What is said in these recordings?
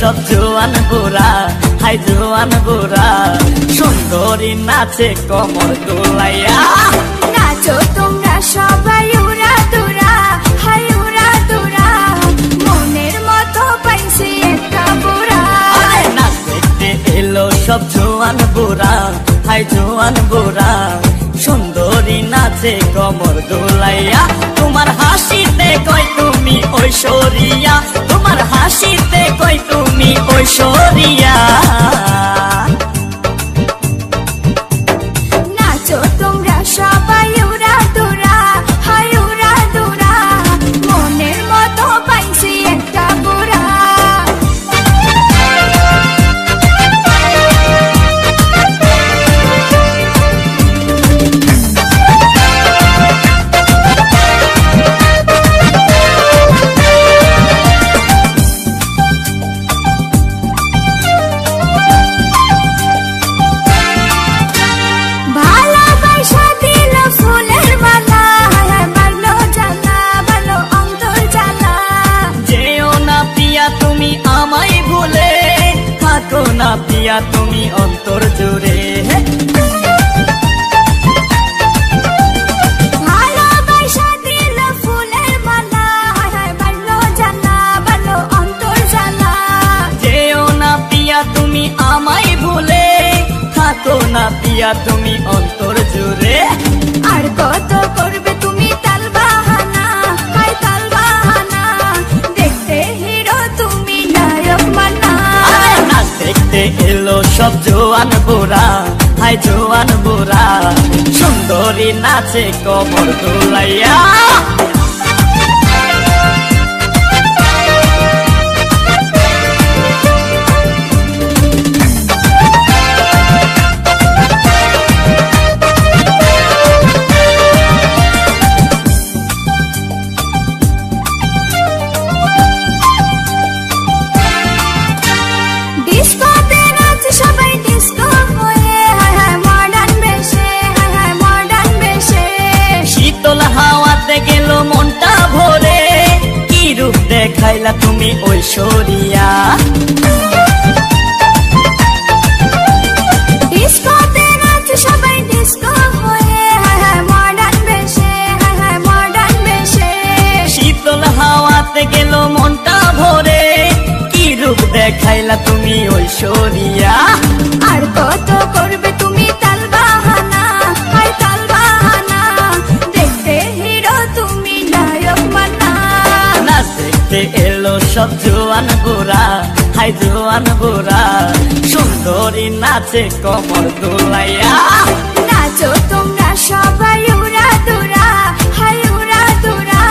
সব জোয়ান বুড়া, হাই জোয়ান বুড়া, সুন্দরী নাচে কমর দোলাইয়া। নাচো তোমরা সবাই উড়া দুরা, হাই উড়া দুরা, মনের মতো পাইছে একটা বুড়া। নাচ দেখতে এলো সব জোয়ান বুড়া, হাই জোয়ান বুড়া, সুন্দরী নাচে কমর দোলাইয়া। তোমার হাসিতে কই তুমি ঐশ্বরিয়া, তোমার হাসিতে কই তুমি ঐশ্বরিয়া। নাচো তোমরা সবাই উড়া দুরা, হাই উড়া দুরা, মনের মতো পাইছে একটা বুড়া। না পিয়া তুমি অন্তর জুড়ে, ভালোবাসা দিল ফুলের মালা, বাড়লো জ্বালা, বাড়লো অন্তর জ্বালা। যেও না পিয়া তুমি আমায় ভুলে, থাকো না পিয়া তুমি অন্তর জুড়ে। আর কত করবে তুমি তাল বাহানা, হাই তাল বাহানা, দেখতে হিরো তুমি নায়ক মানা। নাচ দেখতে এলো সব জোয়ান বুড়া, হাই জোয়ান বুড়া, সুন্দরী নাচে কমর দোলাইয়া। দেখাইলা তুমি ঐশ্বরিয়া, ডিস্কোতে নাচ সবাই ডিস্কো হয়ে, মডার্ন বেশে, মডার্ন বেশে। শীতল হাওয়াতে গেল মনটা ভরে, কি রূপ দেখাইলা তুমি ঐশ্বরিয়া। আর কত করবে তুমি তাল বাহানা, হাই তাল বাহানা, দেখতে হিরো তুমি নায়ক মানা। নাচ দেখতে এলো সব জোয়ান বুড়া, হাই জোয়ান বুড়া, সুন্দরী নাচে কমর দোলাইয়া। নাচো তোমরা সবাই উড়া দুরা, হাই উড়া দুরা,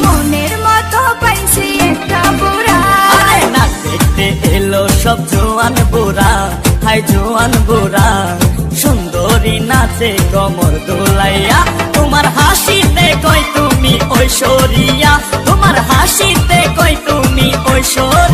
মনের মতো পাইছে একটা বুড়া। নাচ দেখতে এলো সব জোয়ান বুড়া, হাই জোয়ান বুড়া, সুন্দরী নাচে কমর দোলাইয়া। তোমার হাসিতে কই তুমি ঐশ্বরিয়া, তোমার হাসিতে কই তুমি ঐশ্বরিয়া।